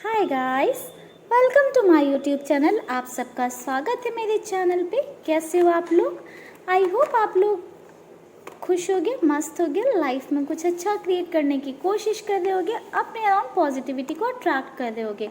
Hi guys, welcome to my YouTube channel. आप सबका स्वागत है मेरे चैनल पे। कैसे हो आप लोग? आई होप आप लोग खुश होगे, मस्त होगे, लाइफ में कुछ अच्छा क्रिएट करने की कोशिश कर रहे होगे, अपने अराउंड पॉजिटिविटी को अट्रैक्ट कर रहे होगे।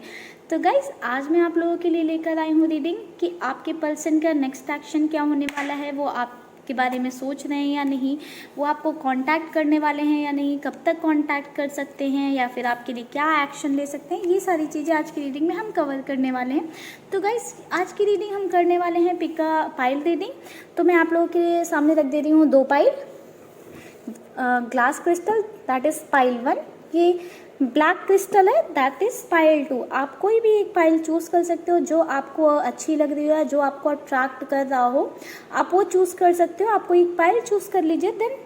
तो गाइस, आज मैं आप लोगों के लिए लेकर आई हूँ रीडिंग कि आपके पर्सन का नेक्स्ट एक्शन क्या होने वाला है, वो आपके बारे में सोच रहे हैं या नहीं, वो आपको कांटेक्ट करने वाले हैं या नहीं, कब तक कांटेक्ट कर सकते हैं या फिर आपके लिए क्या एक्शन ले सकते हैं, ये सारी चीज़ें आज की रीडिंग में हम कवर करने वाले हैं। तो गाइस, आज की रीडिंग हम करने वाले हैं पिका पाइल रीडिंग। तो मैं आप लोगों के सामने रख दे रही हूँ 2 pile. Glass crystal that is pile 1, ये ब्लैक क्रिस्टल है दैट इज पाइल 2। आप कोई भी एक पाइल चूज कर सकते हो जो आपको अच्छी लग रही हो या जो आपको अट्रैक्ट कर रहा हो, आप वो चूज कर सकते हो। आपको एक पाइल चूज कर लीजिए, देन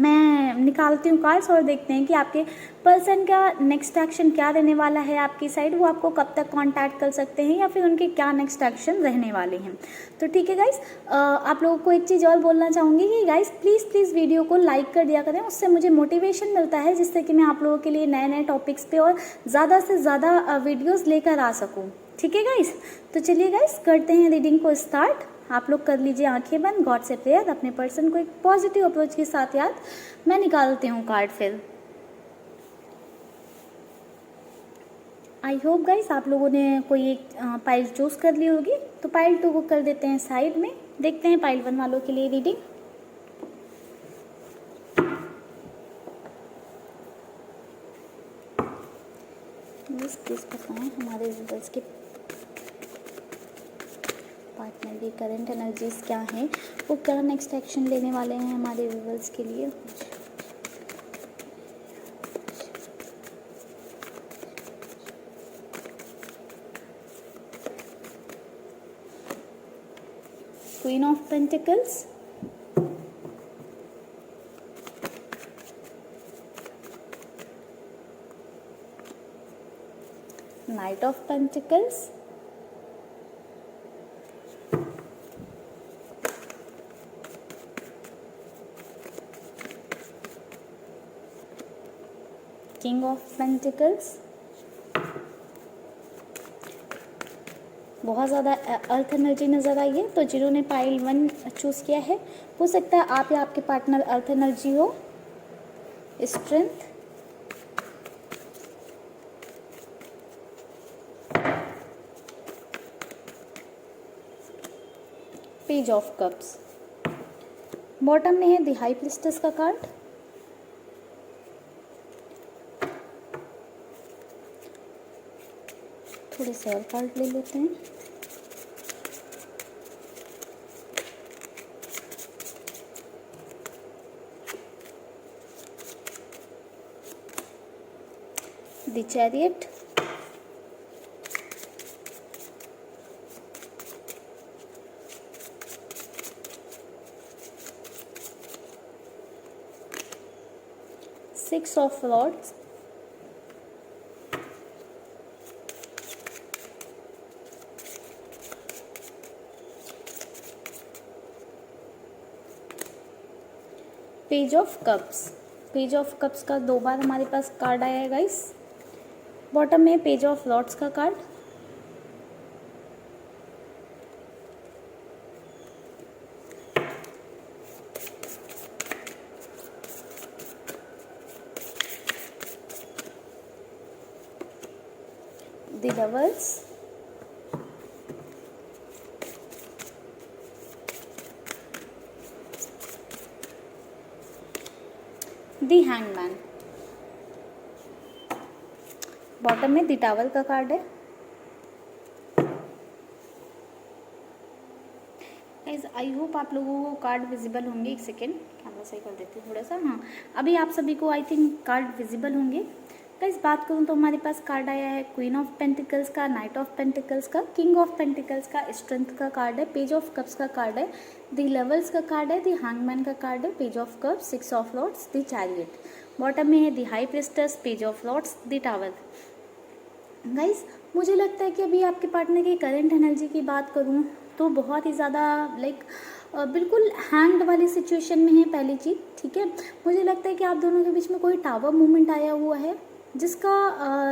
मैं निकालती हूँ कार्ड्स और देखते हैं कि आपके पर्सन का नेक्स्ट एक्शन क्या रहने वाला है आपकी साइड, वो आपको कब तक कांटेक्ट कर सकते हैं या फिर उनके क्या नेक्स्ट एक्शन रहने वाले हैं। तो ठीक है गाइस, आप लोगों को एक चीज़ और बोलना चाहूँगी कि गाइस प्लीज़ वीडियो को लाइक कर दिया करें, उससे मुझे मोटिवेशन मिलता है जिससे कि मैं आप लोगों के लिए नए नए टॉपिक्स पे और ज़्यादा से ज़्यादा वीडियोज़ लेकर आ सकूँ। ठीक है गाइस, तो चलिए गाइस करते हैं रीडिंग को स्टार्ट। आप लोग कर लीजिए आंखें बंद, गॉड से प्रेयर, अपने पर्सन को एक पॉजिटिव अप्रोच के साथ याद। मैं निकालती हूँ कार्ड फिर। आई होप गाइस आप लोगों ने कोई एक पाइल चूज कर ली होगी। तो पाइल 2 को कर देते हैं साइड में, देखते हैं पाइल 1 वालों के लिए रीडिंग। प्लीज बताएं हमारे रिजल्ट्स के पार्टनर की करंट एनर्जीज क्या हैं, वो क्या नेक्स्ट एक्शन लेने वाले हैं हमारे व्यूअर्स के लिए। Queen of pentacles, night of pentacles, king of pentacles. बहुत ज़्यादा अर्थ एनर्जी नज़र आई है, तो जिन्होंने पाइल 1 चूज़ किया है, हो सकता है आप या आपके पार्टनर अर्थ एनर्जी हो। Strength, page of cups. Bottom में है द हाई प्रिस्टेस का कार्ड। थोड़े से और कार्ड ले लेते हैं। The chariot, six of rods, page of cups. Page of cups का 2 बार हमारे पास कार्ड आया है गाइस। बॉटम में पेज ऑफ रॉड्स का card, the doubles, the hangman. Bottom में द टावर का कार्ड है। गाइस आई होप आप लोगों को कार्ड विजिबल होंगे। एक सेकेंड, कैमरा सही कर देती हूँ थोड़ा सा। हाँ, अभी आप सभी को आई थिंक कार्ड विजिबल होंगे। गाइस बात करूँ तो हमारे पास कार्ड आया है क्वीन ऑफ पेंटिकल्स का, नाइट ऑफ पेंटिकल्स का, किंग ऑफ पेंटिकल्स का, स्ट्रेंथ का कार्ड है, पेज ऑफ कप्स का कार्ड है, द लेवल्स का कार्ड है, द हैंगमैन का कार्ड है, page of cups, six of rods, the chariot. Bottom में है the high priestess, page of rods, the tower. Guys मुझे लगता है कि अभी आपके पार्टनर की करंट एनर्जी की बात करूँ तो बहुत ही ज़्यादा बिल्कुल हैंग्ड वाली सिचुएशन में है। पहली चीज़, ठीक है, मुझे लगता है कि आप दोनों के बीच में कोई टावर मूवमेंट आया हुआ है। जिसका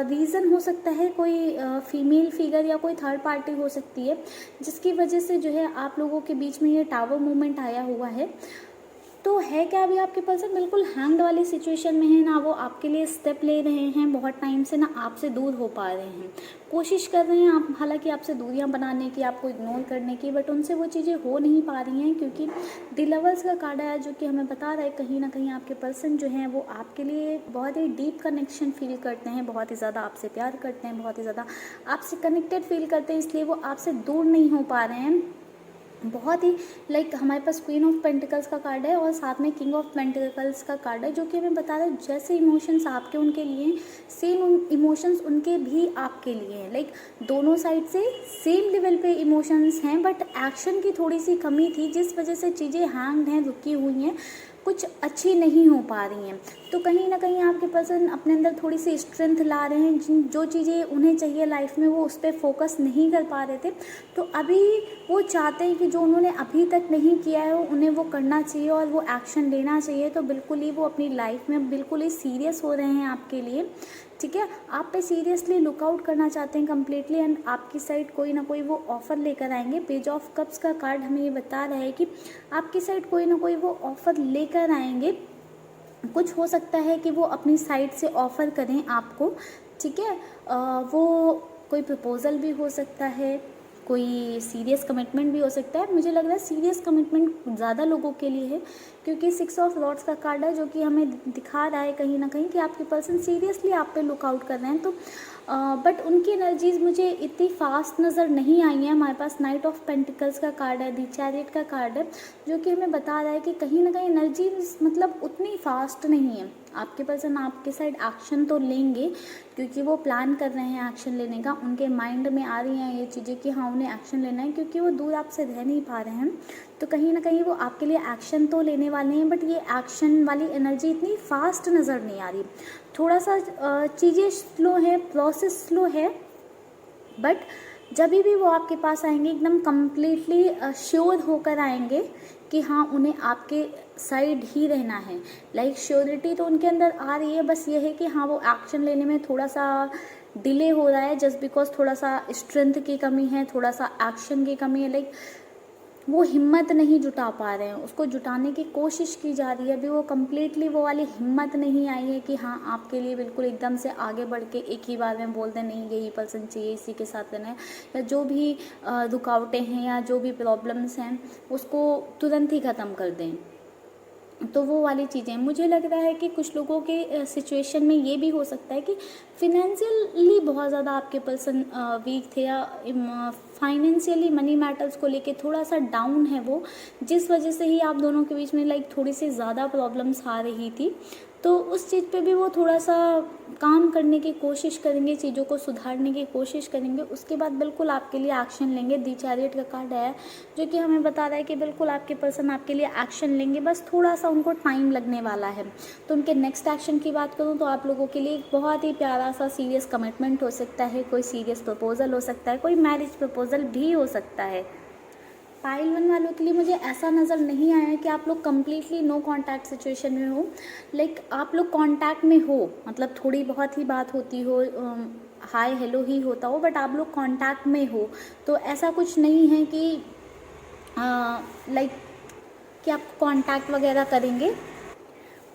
रीज़न हो सकता है कोई फीमेल फिगर या कोई थर्ड पार्टी हो सकती है, जिसकी वजह से जो है आप लोगों के बीच में ये टावर मूवमेंट आया हुआ है। तो है क्या, अभी आपके पर्सन बिल्कुल हैंग्ड वाली सिचुएशन में है, ना वो आपके लिए स्टेप ले रहे हैं बहुत टाइम से, ना आपसे दूर हो पा रहे हैं। कोशिश कर रहे हैं आप, हालांकि आपसे दूरियां बनाने की, आपको इग्नोर करने की, बट उनसे वो चीज़ें हो नहीं पा रही हैं, क्योंकि द लवर्स का कार्ड है जो कि हमें बता रहा है कहीं ना कहीं आपके पर्सन जो हैं वो आपके लिए बहुत ही डीप कनेक्शन फील करते हैं, बहुत ही ज़्यादा आपसे प्यार करते हैं, बहुत ही ज़्यादा आपसे कनेक्टेड फील करते हैं, इसलिए वो आपसे दूर नहीं हो पा रहे हैं। बहुत ही लाइक हमारे पास क्वीन ऑफ पेंटिकल्स का कार्ड है और साथ में किंग ऑफ पेंटिकल्स का कार्ड है, जो कि हमें बता रहा है जैसे इमोशंस आपके उनके लिए सेम इमोशंस उनके भी आपके लिए हैं। लाइक दोनों साइड से सेम लेवल पे इमोशंस हैं, बट एक्शन की थोड़ी सी कमी थी, जिस वजह से चीज़ें हैंग्ड हैं, रुकी हुई हैं, कुछ अच्छी नहीं हो पा रही हैं। तो कहीं ना कहीं आपके पर्सन अपने अंदर थोड़ी सी स्ट्रेंथ ला रहे हैं, जो चीज़ें उन्हें चाहिए लाइफ में वो उस पर फोकस नहीं कर पा रहे थे, तो अभी वो चाहते हैं कि जो उन्होंने अभी तक नहीं किया है उन्हें वो करना चाहिए और वो एक्शन लेना चाहिए। तो बिल्कुल ही वो अपनी लाइफ में बिल्कुल ही सीरियस हो रहे हैं आपके लिए, ठीक है। आप पे सीरियसली लुकआउट करना चाहते हैं कम्प्लीटली, एंड आपकी साइड कोई ना कोई वो ऑफ़र लेकर आएंगे। पेज ऑफ कप्स का कार्ड हमें ये बता रहा है कि आपकी साइड कोई ना कोई वो ऑफ़र लेकर आएंगे। कुछ हो सकता है कि वो अपनी साइड से ऑफ़र करें आपको, ठीक है। वो कोई प्रपोज़ल भी हो सकता है, कोई सीरियस कमिटमेंट भी हो सकता है। मुझे लग रहा है सीरियस कमिटमेंट ज़्यादा लोगों के लिए है, क्योंकि 6 ऑफ रॉड्स का कार्ड है जो कि हमें दिखा रहा है कहीं ना कहीं कि आपके पर्सन सीरियसली आप पे लुकआउट कर रहे हैं। तो बट उनकी एनर्जीज मुझे इतनी फास्ट नज़र नहीं आई है। हमारे पास नाइट ऑफ पेंटिकल्स का कार्ड है, दी चैरियट का कार्ड है, जो कि हमें बता रहा है कि कहीं ना कहीं एनर्जी मतलब उतनी फास्ट नहीं है। आपके पर्सन आपके साइड एक्शन तो लेंगे, क्योंकि वो प्लान कर रहे हैं एक्शन लेने का, उनके माइंड में आ रही हैं ये चीज़ें कि हाँ उन्हें एक्शन लेना है, क्योंकि वो दूर आपसे रह नहीं पा रहे हैं। तो कहीं ना कहीं वो आपके लिए एक्शन तो लेने वाले हैं, बट ये एक्शन वाली एनर्जी इतनी फास्ट नज़र नहीं आ रही। थोड़ा सा चीज़ें स्लो है, प्रोसेस स्लो है, बट जब भी वो आपके पास आएंगे एकदम कम्प्लीटली श्योर होकर आएंगे कि हाँ उन्हें आपके साइड ही रहना है। लाइक श्योरिटी तो उनके अंदर आ रही है, बस ये है कि हाँ वो एक्शन लेने में थोड़ा सा डिले हो रहा है, जस्ट बिकॉज थोड़ा सा स्ट्रेंथ की कमी है, थोड़ा सा एक्शन की कमी है। लाइक वो हिम्मत नहीं जुटा पा रहे हैं, उसको जुटाने की कोशिश की जा रही है, अभी वो कम्प्लीटली वो वाली हिम्मत नहीं आई है कि हाँ आपके लिए बिल्कुल एकदम से आगे बढ़ के एक ही बार में बोल दें नहीं यही पर्सन चाहिए, इसी के साथ रहना है, या जो भी रुकावटें हैं या जो भी प्रॉब्लम्स हैं उसको तुरंत ही ख़त्म कर दें। तो वो वाली चीज़ें मुझे लग रहा है कि कुछ लोगों के सिचुएशन में ये भी हो सकता है कि फिनेंशियली बहुत ज़्यादा आपके पर्सन वीक थे, या फाइनेंशियली मनी मैटर्स को लेके थोड़ा सा डाउन है वो, जिस वजह से ही आप दोनों के बीच में लाइक थोड़ी सी ज़्यादा प्रॉब्लम्स आ रही थी। तो उस चीज़ पे भी वो थोड़ा सा काम करने की कोशिश करेंगे, चीज़ों को सुधारने की कोशिश करेंगे, उसके बाद बिल्कुल आपके लिए एक्शन लेंगे। दी चैरियट का कार्ड है जो कि हमें बता रहा है कि बिल्कुल आपके पर्सन आपके लिए एक्शन लेंगे, बस थोड़ा सा उनको टाइम लगने वाला है। तो उनके नेक्स्ट एक्शन की बात करूँ तो आप लोगों के लिए एक बहुत ही प्यारा सा सीरियस कमिटमेंट हो सकता है, कोई सीरियस प्रपोजल हो सकता है, कोई मैरिज प्रपोजल भी हो सकता है। पाइल 1 वालों के लिए मुझे ऐसा नज़र नहीं आया है कि आप लोग कम्प्लीटली नो कांटेक्ट सिचुएशन में हो। लाइक आप लोग कांटेक्ट में हो, मतलब थोड़ी बहुत ही बात होती हो, हाय हेलो ही होता हो, बट आप लोग कांटेक्ट में हो। तो ऐसा कुछ नहीं है कि लाइक कि आप कांटेक्ट वगैरह करेंगे,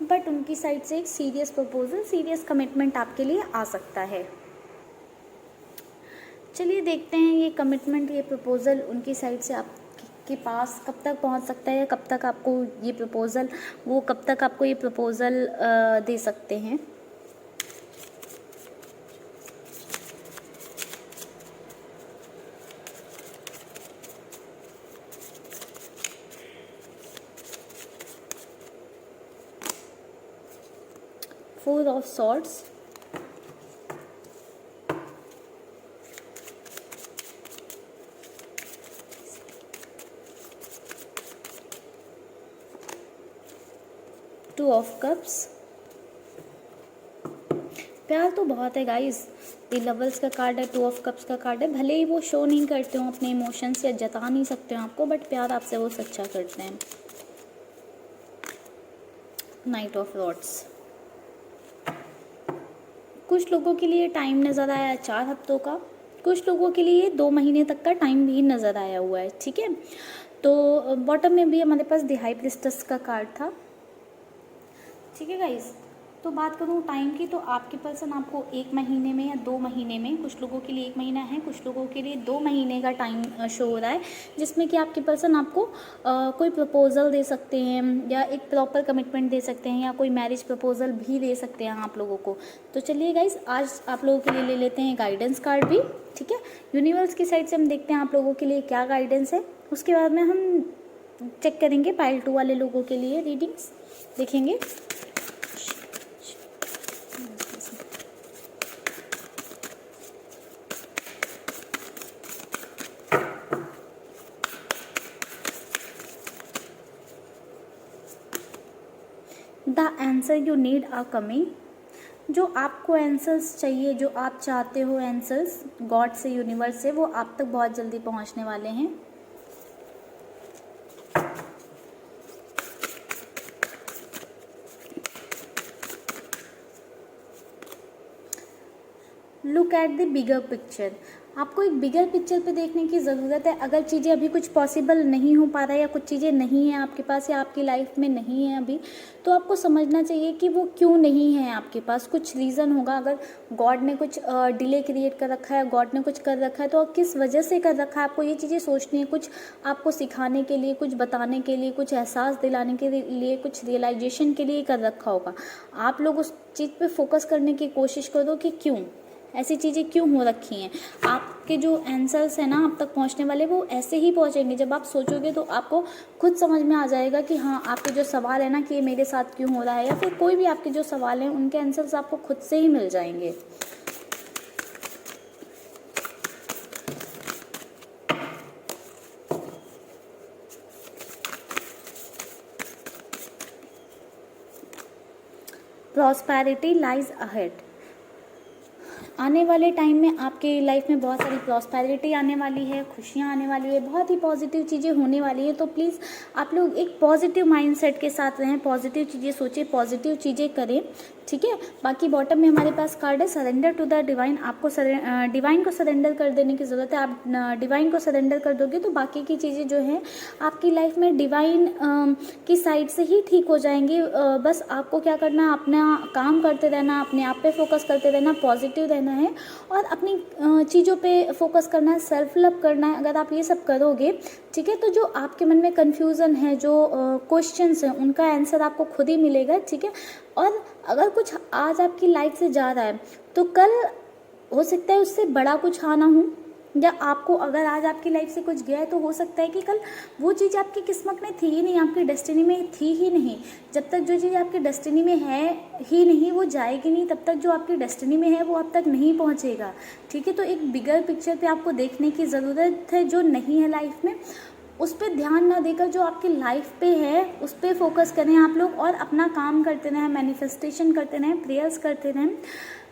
बट उनकी साइड से एक सीरियस प्रपोजल, सीरियस कमिटमेंट आपके लिए आ सकता है। चलिए देखते हैं ये कमिटमेंट, ये प्रपोज़ल उनकी साइड से आपके पास कब तक पहुंच सकता है, कब तक आपको ये प्रपोज़ल, वो कब तक आपको ये प्रपोज़ल दे सकते हैं। Four of swords, two of cups. प्यार तो बहुत है गाइस, द लवर्स का कार्ड है, टू ऑफ कप्स का कार्ड है। भले ही वो शो नहीं करते हो अपने इमोशंस या जता नहीं सकते हो आपको, बट प्यार आपसे वो सच्चा करते हैं। नाइट ऑफ रॉड्स, कुछ लोगों के लिए टाइम नज़र आया 4 हफ्तों का, कुछ लोगों के लिए 2 महीने तक का टाइम भी नज़र आया हुआ है, ठीक है। तो बॉटम में भी हमारे पास द हाई प्रिस्टेस का कार्ड था, ठीक है गाइस। तो बात करूँ टाइम की, तो आपके पर्सन आपको 1 महीने में या 2 महीने में, कुछ लोगों के लिए 1 महीना है, कुछ लोगों के लिए 2 महीने का टाइम शो हो रहा है, जिसमें कि आपके पर्सन आपको कोई प्रपोजल दे सकते हैं या एक प्रॉपर कमिटमेंट दे सकते हैं या कोई मैरिज प्रपोजल भी दे सकते हैं आप लोगों को। तो चलिए गाइस, आज आप लोगों के लिए ले लेते हैं गाइडेंस कार्ड भी, ठीक है। यूनिवर्स की साइड से हम देखते हैं आप लोगों के लिए क्या गाइडेंस है, उसके बाद में हम चेक करेंगे पाइल 2 वाले लोगों के लिए रीडिंग्स देखेंगे। The answer you need are coming. जो आपको आंसर्स चाहिए, जो आप चाहते हो आंसर्स गॉड से, यूनिवर्स से, वो आप तक बहुत जल्दी पहुंचने वाले हैं। Look at the bigger picture. आपको एक बिगर पिक्चर पे देखने की ज़रूरत है। अगर चीज़ें अभी कुछ पॉसिबल नहीं हो पा रहा है या कुछ चीज़ें नहीं हैं आपके पास या आपकी लाइफ में नहीं है अभी, तो आपको समझना चाहिए कि वो क्यों नहीं है आपके पास। कुछ रीज़न होगा। अगर गॉड ने कुछ डिले क्रिएट कर रखा है, गॉड ने कुछ कर रखा है, तो किस वजह से कर रखा है, आपको ये चीज़ें सोचनी है। कुछ आपको सिखाने के लिए, कुछ बताने के लिए, कुछ एहसास दिलाने के लिए, कुछ रियलाइजेशन के लिए कर रखा होगा। आप लोग उस चीज़ पे फोकस करने की कोशिश करो कि क्यों ऐसी चीज़ें क्यों हो रखी हैं। आपके जो आंसर्स हैं ना आप तक पहुंचने वाले, वो ऐसे ही पहुंचेंगे। जब आप सोचोगे तो आपको खुद समझ में आ जाएगा कि हाँ, आपके जो सवाल है ना कि ये मेरे साथ क्यों हो रहा है, या फिर कोई भी आपके जो सवाल हैं उनके आंसर्स आपको खुद से ही मिल जाएंगे। Prosperity lies ahead. आने वाले टाइम में आपके लाइफ में बहुत सारी प्रॉस्पेरिटी आने वाली है, खुशियाँ आने वाली है, बहुत ही पॉजिटिव चीज़ें होने वाली है। तो प्लीज़ आप लोग एक पॉजिटिव माइंडसेट के साथ रहें, पॉजिटिव चीज़ें सोचें, पॉजिटिव चीज़ें करें, ठीक है। बाकी बॉटम में हमारे पास कार्ड है सरेंडर टू द डिवाइन। आपको डिवाइन को सरेंडर कर देने की ज़रूरत है। आप डिवाइन को सरेंडर कर दोगे तो बाकी की चीज़ें जो हैं आपकी लाइफ में डिवाइन की साइड से ही ठीक हो जाएंगी। बस आपको क्या करना है, अपना काम करते रहना, अपने आप पे फोकस करते रहना, पॉजिटिव रहना है और अपनी चीज़ों पे फोकस करना है, सेल्फ लव करना है। अगर आप ये सब करोगे, ठीक है, तो जो आपके मन में कन्फ्यूज़न है, जो क्वेश्चंस हैं, उनका आंसर आपको खुद ही मिलेगा, ठीक है। और अगर कुछ आज आपकी लाइफ से जा रहा है तो कल हो सकता है उससे बड़ा कुछ आना हो, या आपको अगर आज आपकी लाइफ से कुछ गया है तो हो सकता है कि कल वो चीज़ आपकी किस्मत में थी ही नहीं, आपकी डेस्टिनी में थी ही नहीं। जब तक जो चीज़ आपकी डेस्टिनी में है ही नहीं, वो जाएगी नहीं, तब तक जो आपकी डेस्टिनी में है वो आप तक नहीं पहुंचेगा, ठीक है। तो एक बिगर पिक्चर पे आपको देखने की ज़रूरत है। जो नहीं है लाइफ में उस पर ध्यान ना देकर जो आपकी लाइफ पे है उस पर फोकस करें आप लोग, और अपना काम करते रहें, मैनिफेस्टेशन करते रहें, प्रेयर्स करते रहें।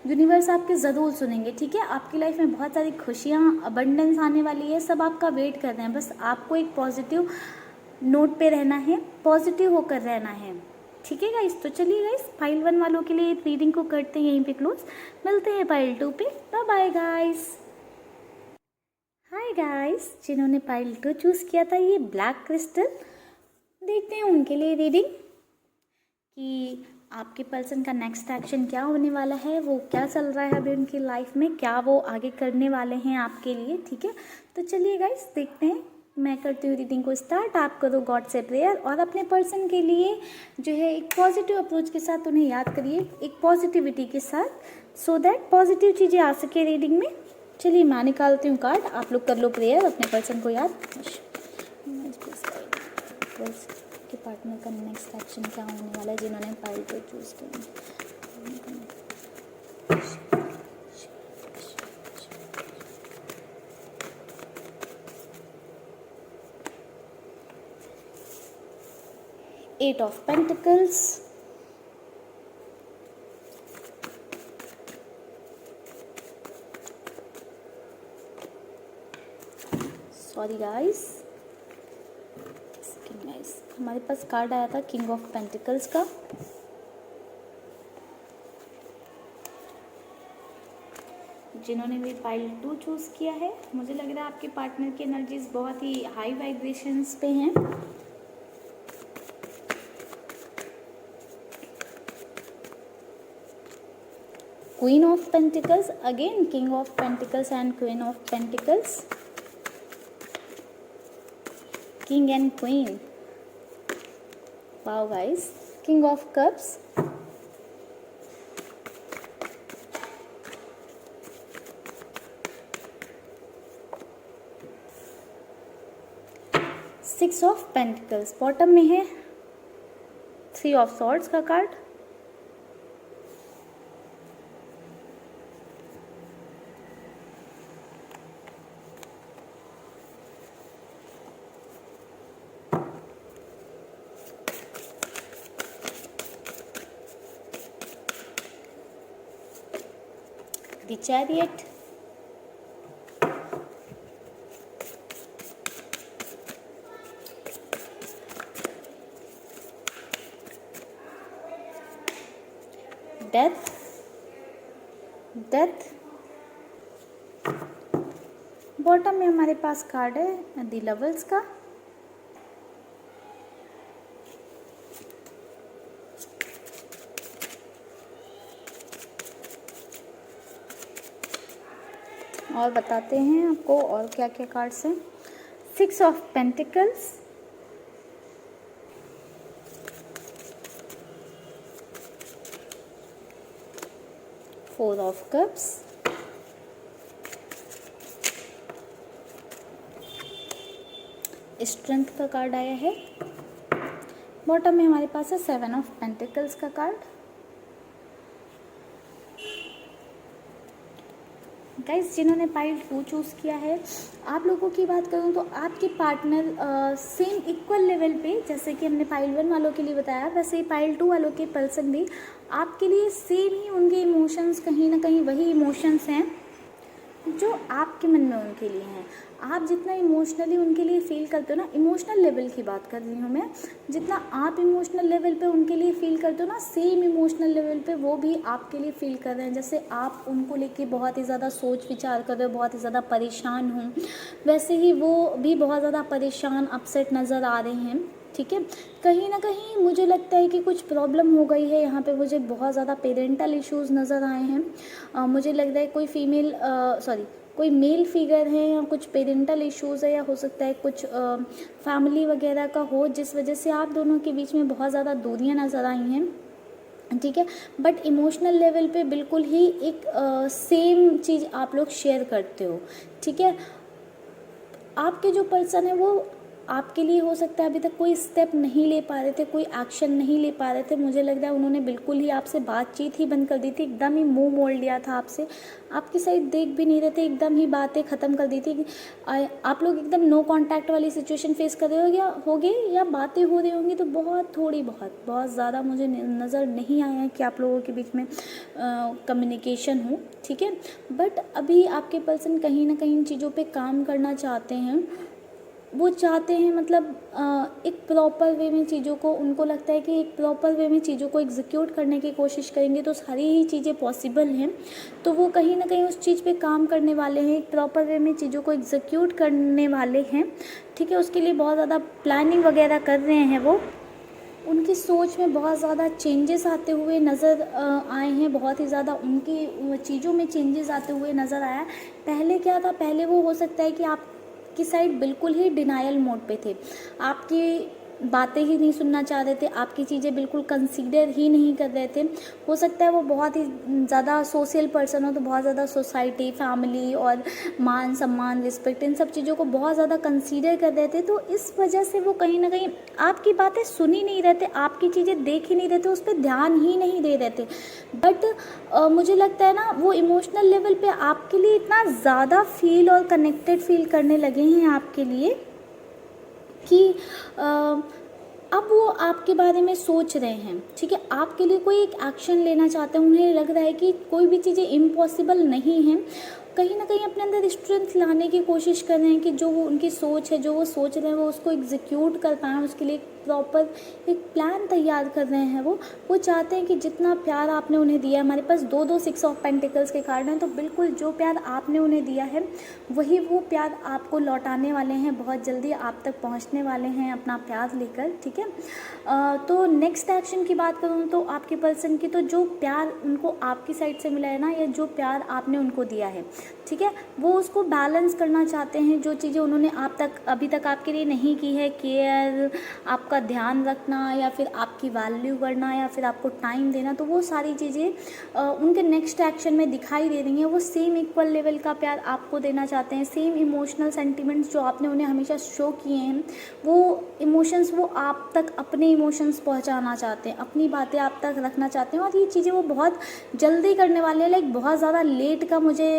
यूनिवर्स आपके ज़रूर सुनेंगे, ठीक है। आपकी लाइफ में बहुत सारी खुशियाँ, अबंडेंस आने वाली है, सब आपका वेट कर रहे हैं। बस आपको एक पॉजिटिव नोट पे रहना है, पॉजिटिव होकर रहना है, ठीक है गाइस। तो चलिए गाइस, पाइल 1 वालों के लिए रीडिंग को करते हैं यहीं पे क्लोज। मिलते हैं पाइल 2 पे। Bye bye guys. Hi guys, जिन्होंने पाइल 2 चूज़ किया था ये ब्लैक क्रिस्टल, देखते हैं उनके लिए रीडिंग कि आपके पर्सन का नेक्स्ट एक्शन क्या होने वाला है, वो क्या चल रहा है अभी उनकी लाइफ में, क्या वो आगे करने वाले हैं आपके लिए, ठीक है। तो चलिए गाइस देखते हैं। मैं करती हूँ रीडिंग को स्टार्ट। आप करो गॉड से प्रेयर और अपने पर्सन के लिए जो है एक पॉजिटिव अप्रोच के साथ उन्हें याद करिए, एक पॉजिटिविटी के साथ, सो दैट पॉजिटिव चीज़ें आ सके रीडिंग में। चलिए मैं निकालती हूँ कार्ड, आप लोग कर लो प्रेयर, अपने पर्सन को याद। के पार्टनर का नेक्स्ट एक्शन क्या होने वाला है जिन्होंने पाइल को चूज़ किया। 8 of Pentacles, सॉरी गाइस, हमारे पास कार्ड आया था किंग ऑफ पेंटिकल्स का, जिन्होंने भी पाइल 2 चूज़ किया है, मुझे लग रहा है आपके पार्टनर की एनर्जीज बहुत ही हाई वाइब्रेशंस पे हैं। Queen of pentacles, again king of pentacles and queen of pentacles, king and queen. Wow guys, king of cups, six of pentacles, bottom में है थ्री ऑफ सॉर्ड्स का card, the chariot, death, death. Bottom में हमारे पास card है the lovers का, और बताते हैं आपको और क्या क्या कार्ड्स हैं। Six of pentacles, four of cups, strength का कार्ड आया है। बॉटम में हमारे पास है सेवन ऑफ पेंटिकल्स का कार्ड। गाइस, जिन्होंने पाइल 2 चूज़ किया है, आप लोगों की बात करूँ तो आपके पार्टनर सेम इक्वल लेवल पे, जैसे कि हमने पाइल 1 वालों के लिए बताया, वैसे ही पाइल 2 वालों के पर्सन भी आपके लिए सेम ही उनके इमोशंस, कहीं ना कहीं वही इमोशंस हैं जो आपके मन में उनके लिए हैं। आप जितना इमोशनली उनके लिए फील करते हो ना, इमोशनल लेवल की बात कर रही हूँ मैं, जितना आप इमोशनल लेवल पे उनके लिए फील करते हो ना, सेम इमोशनल लेवल पे वो भी आपके लिए फील कर रहे हैं। जैसे आप उनको लेके बहुत ही ज़्यादा सोच विचार कर रहे हो, बहुत ही ज़्यादा परेशान हो, वैसे ही वो भी बहुत ज़्यादा परेशान, अपसेट नज़र आ रहे हैं। ठीक है, कहीं ना कहीं मुझे लगता है कि कुछ प्रॉब्लम हो गई है यहाँ पे। मुझे बहुत ज़्यादा पेरेंटल इश्यूज़ नज़र आए हैं। मुझे लग रहा है कोई फीमेल कोई मेल फिगर है, या कुछ पेरेंटल इश्यूज़ है, या हो सकता है कुछ फैमिली वगैरह का हो, जिस वजह से आप दोनों के बीच में बहुत ज़्यादा दूरियां नज़र आई हैं। ठीक है, बट इमोशनल लेवल पे बिल्कुल ही एक सेम चीज़ आप लोग शेयर करते हो। ठीक है, आपके जो पर्सन है वो आपके लिए हो सकता है अभी तक कोई स्टेप नहीं ले पा रहे थे, कोई एक्शन नहीं ले पा रहे थे। मुझे लग रहा है उन्होंने बिल्कुल ही आपसे बातचीत ही बंद कर दी थी, एकदम ही मुंह मोड़ लिया था आपसे, आपकी साइड देख भी नहीं रहे थे, एकदम ही बातें ख़त्म कर दी थी। आप लोग एकदम नो कांटेक्ट वाली सिचुएशन फेस कर रहे होगे या बातें हो रही होंगी तो बहुत ज़्यादा मुझे नज़र नहीं आया कि आप लोगों के बीच में कम्युनिकेशन हो। ठीक है, बट अभी आपके पर्सन कहीं ना कहीं चीज़ों पे काम करना चाहते हैं। वो चाहते हैं मतलब एक प्रॉपर वे में चीज़ों को, उनको लगता है कि एक प्रॉपर वे में चीज़ों को एग्जीक्यूट करने की कोशिश करेंगे तो सारी ही चीज़ें पॉसिबल हैं। तो वो कहीं ना कहीं उस चीज़ पे काम करने वाले हैं, एक प्रॉपर वे में चीज़ों को एग्जीक्यूट करने वाले हैं। ठीक है, उसके लिए बहुत ज़्यादा प्लानिंग वगैरह कर रहे हैं। वो उनकी सोच में बहुत ज़्यादा चेंजेस आते हुए नज़र आए हैं, बहुत ही ज़्यादा उनकी चीज़ों में चेंजेस आते हुए नज़र आया। पहले क्या था, पहले वो हो सकता है कि आप की साइड बिल्कुल ही डिनायल मोड पे थे, आपकी बातें ही नहीं सुनना चाह रहे थे, आपकी चीज़ें बिल्कुल कंसीडर ही नहीं कर रहे थे। हो सकता है वो बहुत ही ज़्यादा सोशल पर्सन हो, तो बहुत ज़्यादा सोसाइटी, फैमिली और मान सम्मान, रिस्पेक्ट, इन सब चीज़ों को बहुत ज़्यादा कंसीडर कर रहे थे। तो इस वजह से वो कहीं ना कहीं आपकी बातें सुन ही नहीं रहे थे, आपकी चीज़ें देख ही नहीं रहे थे, उस पर ध्यान ही नहीं दे रहे थे। बट मुझे लगता है ना, वो इमोशनल लेवल पे आपके लिए इतना ज़्यादा फील और कनेक्टेड फील करने लगे हैं आपके लिए कि अब वो आपके बारे में सोच रहे हैं। ठीक है, आपके लिए कोई एक एक्शन लेना चाहते हैं, उन्हें लग रहा है कि कोई भी चीज़ें इम्पॉसिबल नहीं हैं। कहीं ना कहीं अपने अंदर स्ट्रेंथ लाने की कोशिश कर रहे हैं कि जो वो उनकी सोच है, जो वो सोच रहे हैं वो उसको एग्जीक्यूट कर पाएँ, उसके लिए प्रॉपर एक प्लान तैयार कर रहे हैं। वो चाहते हैं कि जितना प्यार आपने उन्हें दिया, हमारे पास दो सिक्स ऑफ पेंटिकल्स के कार्ड हैं, तो बिल्कुल जो प्यार आपने उन्हें दिया है वही वो प्यार आपको लौटाने वाले हैं, बहुत जल्दी आप तक पहुंचने वाले हैं अपना प्यार लेकर, ठीक है। तो नेक्स्ट एक्शन की बात करूँ तो आपके पर्सन की, तो जो प्यार उनको आपकी साइड से मिला है ना, या जो प्यार आपने उनको दिया है, ठीक है, वो उसको बैलेंस करना चाहते हैं। जो चीज़ें उन्होंने अभी तक आपके लिए नहीं की है, केयर, आपका ध्यान रखना, या फिर आपकी वैल्यू करना, या फिर आपको टाइम देना, तो वो सारी चीज़ें उनके नेक्स्ट एक्शन में दिखाई दे रही हैं। वो सेम इक्वल लेवल का प्यार आपको देना चाहते हैं, सेम इमोशनल सेंटिमेंट्स जो आपने उन्हें हमेशा शो किए हैं, वो इमोशंस वो आप तक अपने इमोशंस पहुंचाना चाहते हैं, अपनी बातें आप तक रखना चाहते हैं, और ये चीज़ें वो बहुत जल्दी करने वाले हैं। लाइक बहुत ज़्यादा लेट का मुझे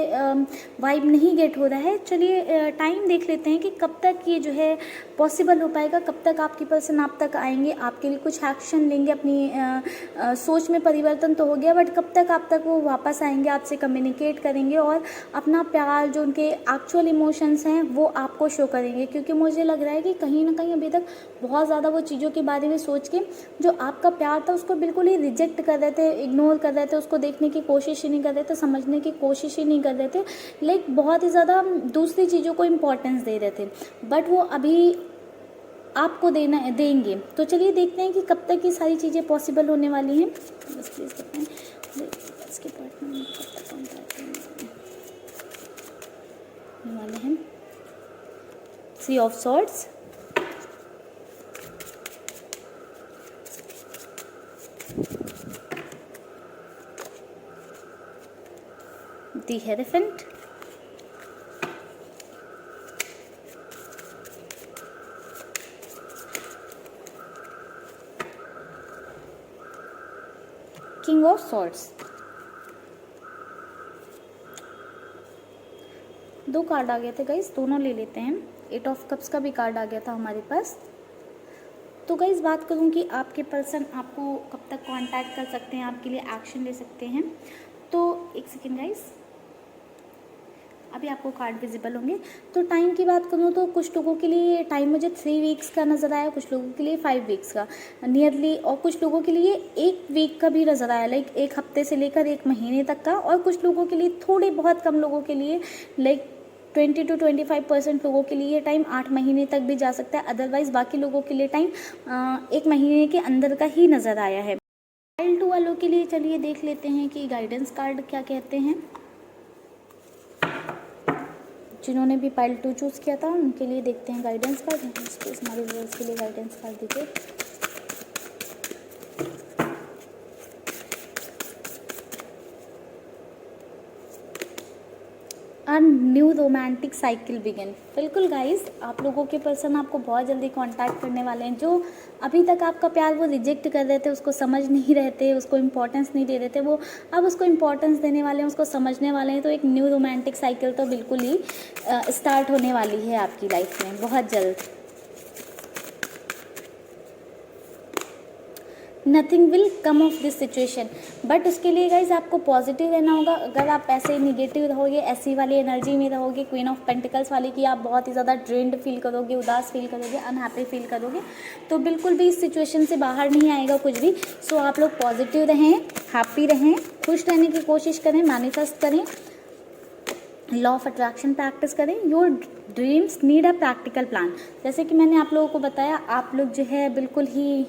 वाइब नहीं गेट हो रहा है। चलिए टाइम देख लेते हैं कि कब तक ये जो है पॉसिबल हो पाएगा, कब तक आपकी पर्सन आप तक आएंगे, आपके लिए कुछ एक्शन लेंगे, अपनी सोच में परिवर्तन तो हो गया, बट कब तक आप तक वो वापस आएंगे, आपसे कम्युनिकेट करेंगे और अपना प्यार, जो उनके एक्चुअल इमोशंस हैं वो आपको शो करेंगे। क्योंकि मुझे लग रहा है कि कहीं ना कहीं अभी तक बहुत ज़्यादा वो चीज़ों के बारे में सोच के जो आपका प्यार था उसको बिल्कुल ही रिजेक्ट कर रहे थे, इग्नोर कर रहे थे, उसको देखने की कोशिश ही नहीं कर रहे थे, समझने की कोशिश ही नहीं कर रहे थे, लाइक बहुत ही ज़्यादा दूसरी चीज़ों को इम्पोर्टेंस दे रहे थे, बट वो अभी आपको देंगे। तो चलिए देखते हैं कि कब तक ये सारी चीज़ें पॉसिबल होने वाली हैं। बस प्लीज़ बताएं इसके पार्टनर में कब तक कॉन्टैक्ट होने वाले हैं। 3 of swords, the hierophant, king of swords. 2 card आ गए थे गाइस, दोनों ले लेते हैं। 8 ऑफ कप्स का भी कार्ड आ गया था हमारे पास। तो गाइस बात करूं कि आपके पर्सन आपको कब तक कांटेक्ट कर सकते हैं, आपके लिए एक्शन ले सकते हैं। तो एक सेकेंड गाइस, अभी आपको कार्ड विजिबल होंगे। तो टाइम की बात करूँ तो कुछ लोगों के लिए टाइम मुझे 3 वीक्स का नज़र आया, कुछ लोगों के लिए 5 वीक्स का नियरली, और कुछ लोगों के लिए 1 वीक का भी नज़र आया, लाइक 1 हफ्ते से लेकर 1 महीने तक का, और कुछ लोगों के लिए, थोड़े बहुत कम लोगों के लिए, लाइक 20 to 25% लोगों के लिए टाइम 8 महीने तक भी जा सकता है। अदरवाइज़ बाकी लोगों के लिए टाइम 1 महीने के अंदर का ही नज़र आया है। पाइल 2 वालों के लिए चलिए देख लेते हैं कि गाइडेंस कार्ड क्या कहते हैं। जिन्होंने भी पाइल 2 चूज़ किया था उनके लिए देखते हैं गाइडेंस कार्ड। हमारे व्यूअर्स के लिए गाइडेंस कार्ड दीजिए। New romantic cycle begin. बिल्कुल गाइस, आप लोगों के पर्सन आपको बहुत जल्दी कांटेक्ट करने वाले हैं। जो अभी तक आपका प्यार वो रिजेक्ट कर रहे थे, उसको समझ नहीं रहे थे, उसको इम्पोर्टेंस नहीं दे रहे थे, वो अब उसको इम्पोर्टेंस देने वाले हैं, उसको समझने वाले हैं। तो एक न्यू रोमांटिक साइकिल तो बिल्कुल ही स्टार्ट होने वाली है आपकी लाइफ में बहुत जल्द। Nothing will come of this situation, but उसके लिए गाइज आपको पॉजिटिव रहना होगा। अगर आप ऐसे निगेटिव रहोगे, ऐसी वाली एनर्जी में रहोगे, क्वीन ऑफ पेंटिकल्स वाली, कि आप बहुत ही ज़्यादा ड्रेन्ड फील करोगे, उदास फील करोगे, अनहैप्पी फील करोगे, तो बिल्कुल भी इस सिचुएशन से बाहर नहीं आएगा कुछ भी। सो आप लोग पॉजिटिव रहें, हैप्पी रहें, खुश रहने की कोशिश करें, मैनिफेस्ट करें, लॉ ऑफ अट्रैक्शन प्रैक्टिस करें। Your dreams need a practical plan. जैसे कि मैंने आप लोगों को बताया, आप लोग जो है बिल्कुल ही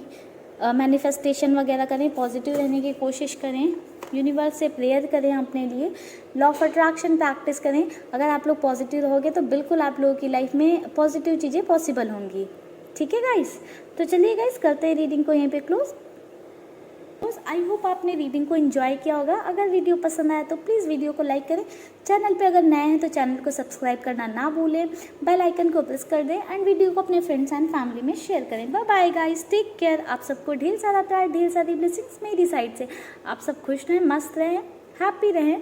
मैनिफेस्टेशन वगैरह करें, पॉजिटिव रहने की कोशिश करें, यूनिवर्स से प्रेयर करें अपने लिए, लॉ ऑफ अट्रैक्शन प्रैक्टिस करें। अगर आप लोग पॉजिटिव रहोगे तो बिल्कुल आप लोगों की लाइफ में पॉजिटिव चीज़ें पॉसिबल होंगी। ठीक है गाइस, तो चलिए गाइस करते हैं रीडिंग को यहीं पे क्लोज। आई होप आपने रीडिंग को एंजॉय किया होगा। अगर वीडियो पसंद आया तो प्लीज़ वीडियो को लाइक करें, चैनल पे अगर नए हैं तो चैनल को सब्सक्राइब करना ना भूलें, बेल आइकन को प्रेस कर दें एंड वीडियो को अपने फ्रेंड्स एंड फैमिली में शेयर करें। Bye bye guys, take care. आप सबको ढेर सारा प्यार, ढेर सारी ब्लेसिंग्स मेरी साइड से। आप सब खुश रहें, मस्त रहें, हैप्पी रहें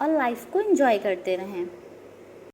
और लाइफ को एंजॉय करते रहें।